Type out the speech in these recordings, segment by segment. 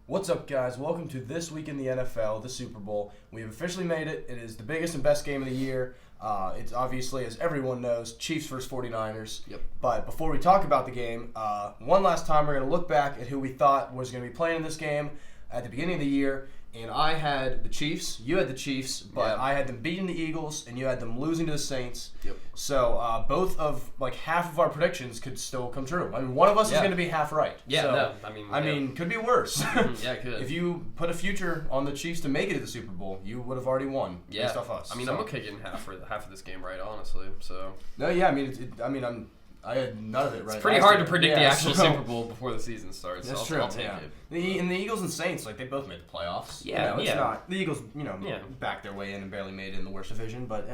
What's up, guys? Welcome to This Week in the NFL, the Super Bowl. We have officially made it. It is the biggest and best game of the year. It's obviously, as everyone knows, Chiefs versus 49ers. Yep. But before we talk about the game, one last time we're going to look back at who we thought was going to be playing in this game at the beginning of the year. And I had the Chiefs, you had the Chiefs, but Yep. I had them beating the Eagles, and you had them losing to the Saints. Yep. So both of, half of our predictions could still come true. I mean, one of us is Yeah. going to be half right. Yeah, So, no, I mean, could be worse. yeah, it could. If you put a future on the Chiefs to make it to the Super Bowl, you would have already won based off us. I mean, So- I'm okay getting half of this game right, honestly. So No, yeah, I mean, I had none of it right. it's pretty last hard year. to predict the Yeah, actual so- Super Bowl before the season starts. That's so true. I'll take yeah. it. And the Eagles and Saints, they both made the playoffs. Yeah, it's yeah. not the Eagles. Yeah. Backed their way in and barely made it in the worst division. But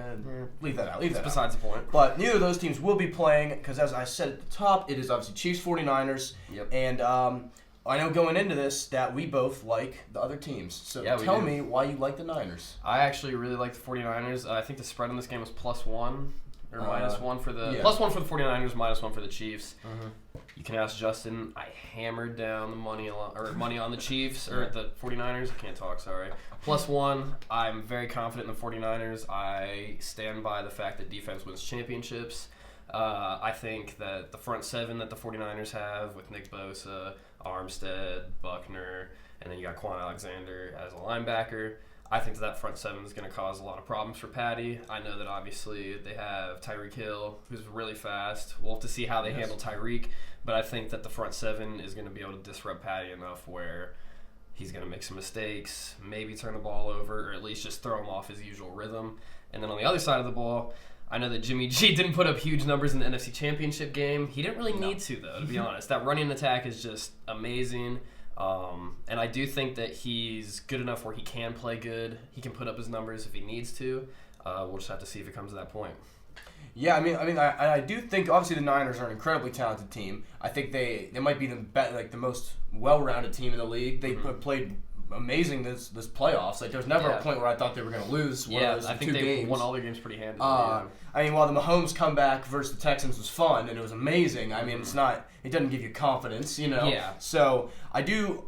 leave that out. Leave that out. Besides the point. But neither of those teams will be playing because, as I said at the top, it is obviously Chiefs 49ers. Yep. And I know going into this that we both like the other teams. So Yeah, we tell do. me why you like the Niners. I actually really like the 49ers. I think the spread in this game was +1 or -1 for the yeah. +1 for the 49ers, -1 for the Chiefs. You can ask Justin. I hammered down the money on the Chiefs or the 49ers. I can't talk, sorry. +1. I'm very confident in the 49ers. I stand by the fact that defense wins championships. I think that the front seven that the 49ers have with Nick Bosa, Armstead, Buckner, and then you got Quan Alexander as a linebacker. I think that front seven is going to cause a lot of problems for Patty. I know that obviously they have Tyreek Hill, who's really fast. We'll have to see how they handle Tyreek, but I think that the front seven is going to be able to disrupt Patty enough where he's going to make some mistakes, maybe turn the ball over, or at least just throw him off his usual rhythm. And then on the other side of the ball, I know that Jimmy G didn't put up huge numbers in the NFC Championship game. He didn't really need to, though, to be honest. That running attack is just amazing. And I do think that he's good enough where he can play good. He can put up his numbers if he needs to. We'll just have to see if it comes to that point. Yeah, I do think obviously the Niners are an incredibly talented team. I think they might be the most well-rounded team in the league. They played amazing this playoffs. There's never a point where I thought they were going to lose one of those I think two they games. won all their games pretty handily. While the Mahomes comeback versus the Texans was fun and it was amazing, it doesn't give you confidence, Yeah. So I do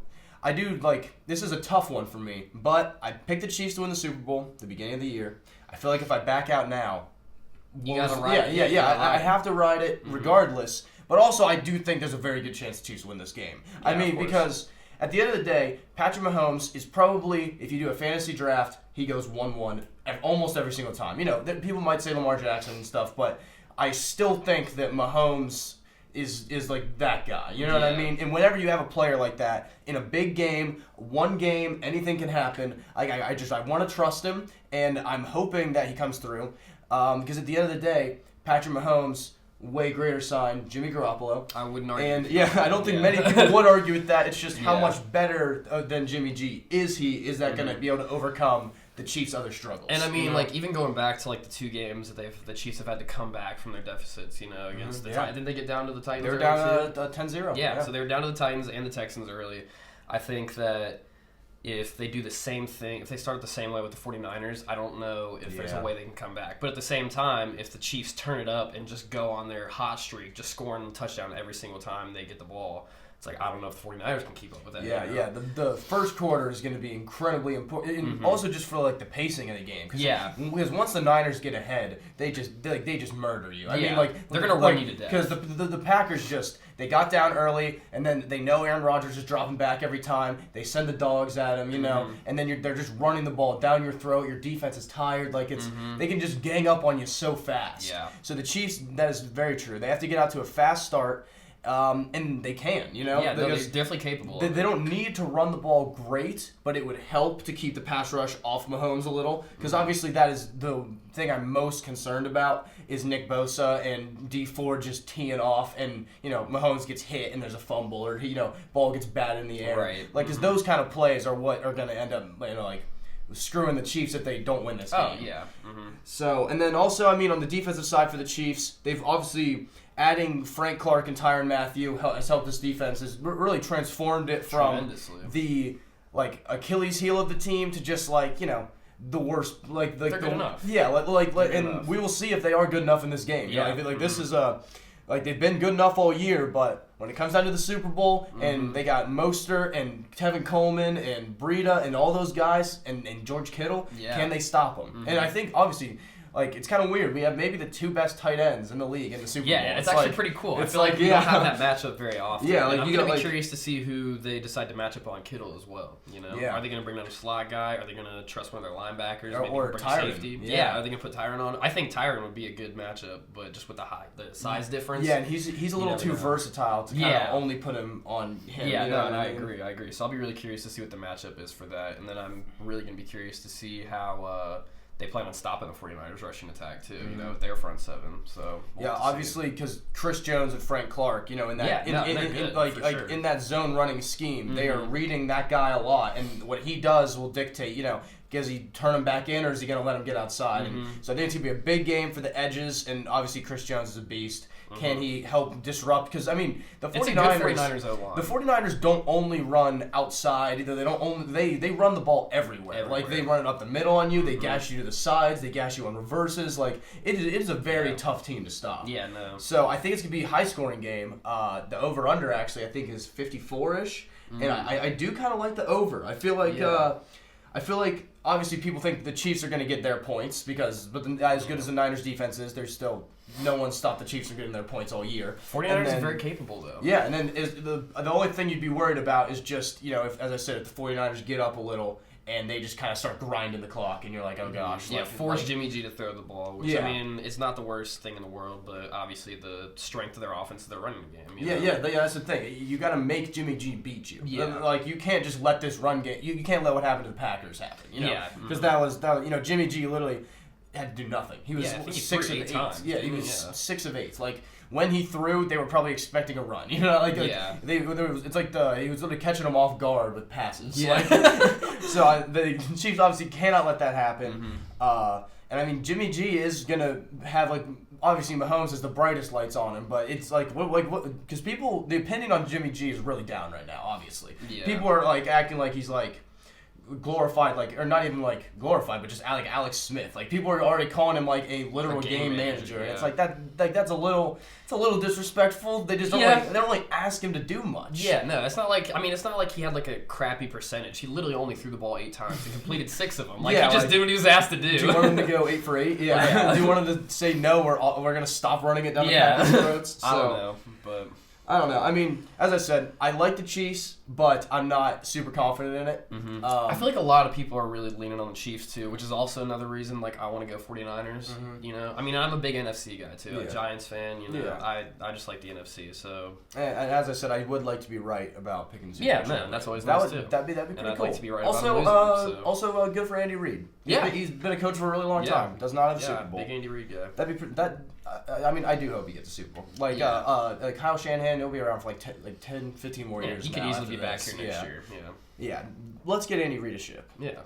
this is a tough one for me, but I picked the Chiefs to win the Super Bowl at the beginning of the year. I feel like if I back out now, You gotta ride it. Yeah. I have to ride it regardless. But also, I do think there's a very good chance the Chiefs win this game. Yeah, of course. Because at the end of the day, Patrick Mahomes is probably, if you do a fantasy draft, he goes 1-1 almost every single time. People might say Lamar Jackson and stuff, but I still think that Mahomes is like that guy. You know what I mean? And whenever you have a player like that in a big game, one game, anything can happen. I want to trust him, and I'm hoping that he comes through. Because at the end of the day, Patrick Mahomes, way greater sign, Jimmy Garoppolo. I wouldn't argue. And with you. I don't think many people would argue with that. It's just how Yeah. much better than Jimmy G is he? Is that going to be able to overcome the Chiefs' other struggles? And even going back to the two games that the Chiefs have had to come back from their deficits, against the Titans. Didn't they get down to the Titans? They were early down too? 10-0. Yeah, so they were down to the Titans and the Texans early. I think that if they do the same thing, if they start the same way with the 49ers, I don't know if there's a way they can come back. But at the same time, if the Chiefs turn it up and just go on their hot streak, just scoring a touchdown every single time they get the ball, it's I don't know if the 49ers can keep up with that. Yeah. The first quarter is going to be incredibly important, and also just for the pacing of the game. Because once the Niners get ahead, they just murder you. They're gonna run you to death. Because the Packers they got down early, and then they know Aaron Rodgers is dropping back every time. They send the dogs at him, and then they're just running the ball down your throat. Your defense is tired. They can just gang up on you so fast. Yeah. So the Chiefs, that is very true. They have to get out to a fast start. And they can, Yeah, they're definitely capable. They don't need to run the ball great, but it would help to keep the pass rush off Mahomes a little. Because obviously that is the thing I'm most concerned about is Nick Bosa and D Ford just teeing off, and Mahomes gets hit and there's a fumble, or ball gets batted in the air. Right. Because those kind of plays are what are going to end up screwing the Chiefs if they don't win this game. Oh yeah. Mm-hmm. So, and then also, on the defensive side for the Chiefs, they've obviously adding Frank Clark and Tyrann Mathieu has helped this defense, has really transformed it from the Achilles heel of the team to just the worst. They're good enough. Yeah, Good and enough. We will see if they are good enough in this game. Yeah. This is they've been good enough all year, but when it comes down to the Super Bowl, and they got Mostert and Tevin Coleman and Breida and all those guys and George Kittle, can they stop them? And I think, obviously, like, it's kind of weird. We have maybe the 2 best tight ends in the league in the Super Bowl. Yeah, it's actually pretty cool. I feel like we don't have that matchup very often. Yeah, like, and I'm you going to got, be curious to see who they decide to match up on Kittle as well. You know, Yeah. Are they going to bring another slot guy? Are they going to trust one of their linebackers? Or bring Tyron. safety? Yeah. Are they going to put Tyron on? I think Tyron would be a good matchup, but just with the size difference. Yeah, and he's a little too versatile to kind of only put him on him. Yeah, you know no, what I agree. So I'll be really curious to see what the matchup is for that, and then I'm really going to be curious to see how they plan on stopping the 49ers rushing attack too, you know, with their front 7. So obviously, because Chris Jones and Frank Clark, you know, in that in that zone running scheme, they are reading that guy a lot, and what he does will dictate, you know, does he turn him back in or is he going to let him get outside? And so I think it's going to be a big game for the edges, and obviously Chris Jones is a beast. Can he help disrupt? Because, I mean, the 49ers O-line. The 49ers don't only run outside. Either they don't only they run the ball everywhere. Like, they run it up the middle on you. They gash you to the sides. They gash you on reverses. Like, it is a very tough team to stop. Yeah, no. So I think it's going to be a high-scoring game. The over-under, actually, I think is 54-ish. And I do kind of like the over. I feel like obviously people think the Chiefs are going to get their points but as good as the Niners defense is, there's still no one stopped the Chiefs from getting their points all year. 49ers are very capable, though. Yeah, and then the only thing you'd be worried about is just, you know, if, as I said, if the 49ers get up a little and they just kind of start grinding the clock, and you're like, oh gosh. Yeah, force Jimmy G to throw the ball, which, I mean, it's not the worst thing in the world, but obviously the strength of their offense is their running game. You know? That's the thing. You got to make Jimmy G beat you. Yeah. Like, you can't just let this run game. You can't let what happened to the Packers happen. You know? Because that was, you know, Jimmy G literally had to do nothing. He was 6 of 8. Times. Yeah, he was 6 of 8. Like, when he threw, they were probably expecting a run. You know, it's like he was literally catching them off guard with passes. Yeah. So the Chiefs obviously cannot let that happen. And I mean, Jimmy G is gonna have, like, obviously Mahomes has the brightest lights on him, but it's like what? Because the opinion on Jimmy G is really down right now. Obviously, people are like acting like he's like glorified, like, or not even like glorified, but just like Alex Smith. Like, people are already calling him like a literal game manager. And it's like that. Like, that's a little disrespectful. They just don't they don't like ask him to do much. Yeah, no, it's not like he had like a crappy percentage. He literally only threw the ball 8 times and completed 6 of them. Like, he just did what he was asked to do. Do you want him to go 8 for 8? Yeah. Do you want him to say no? We're gonna stop running it down the Packers' throats. So, I don't know, but. I don't know. I mean, as I said, I like the Chiefs, but I'm not super confident in it. I feel like a lot of people are really leaning on the Chiefs too, which is also another reason like I want to go 49ers. You know, I mean, I'm a big NFC guy too, a Giants fan. You know, I just like the NFC. So. And as I said, I would like to be right about picking the Super Bowl. Yeah, man, that's always nice too. That'd be pretty cool. And I'd like to be right also, about losing. Also, good for Andy Reid. He's been a coach for a really long time. Does not have a Super Bowl. Big Andy Reid guy. That'd be I mean, I do hope he gets a Super Bowl. Like Kyle Shanahan, he'll be around for like 10, 15 more years. He could easily be back here next year. Yeah. Let's get Andy Reid a ship. Yeah.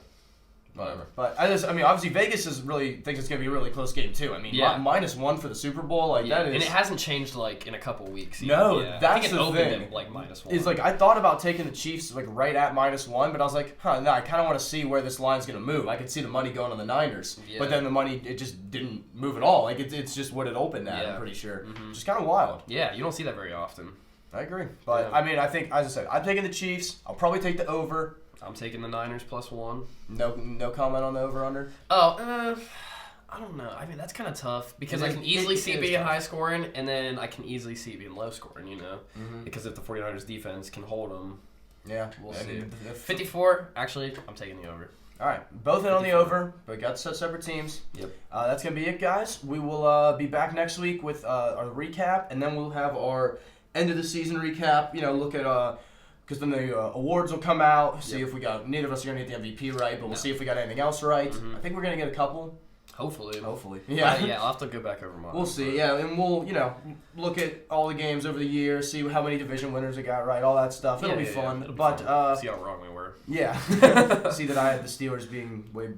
Whatever. But I mean, obviously Vegas thinks it's gonna be a really close game too. I mean, -1 for the Super Bowl, like that is. And it hasn't changed like in a couple weeks. No, that's I think it the opened thing. at like -1. It's like I thought about taking the Chiefs like right at -1, but I was like, no, I kind of want to see where this line's gonna move. I could see the money going on the Niners, but then the money it just didn't move at all. Like it's just what it opened at. I'm pretty sure, just kind of wild. Yeah, you don't see that very often. I agree, but I mean, I think as I said, I'm taking the Chiefs. I'll probably take the over. I'm taking the Niners +1. No comment on the over/under. Oh, I don't know. I mean, that's kind of tough because I can easily see it being high scoring, and then I can easily see it being low scoring. You know, because if the 49ers defense can hold them, we'll see. 54. Actually, I'm taking the over. All right, both in on the over, but got separate teams. Yep. That's gonna be it, guys. We will be back next week with our recap, and then we'll have our end of the season recap. You know, look at because then the awards will come out. See if we got. Neither of us are gonna get the MVP right, but we'll see if we got anything else right. I think we're gonna get a couple. Hopefully. Yeah. Yeah, I'll have to go back over mine. We'll see. Yeah, and we'll look at all the games over the year, see how many division winners we got right, all that stuff. It'll be fun. It'll be but fun. See how wrong we were. Yeah. See that I had the Steelers being way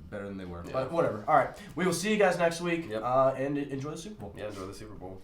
better than they were. But whatever. All right. We will see you guys next week. And enjoy the Super Bowl. Yeah, enjoy the Super Bowl.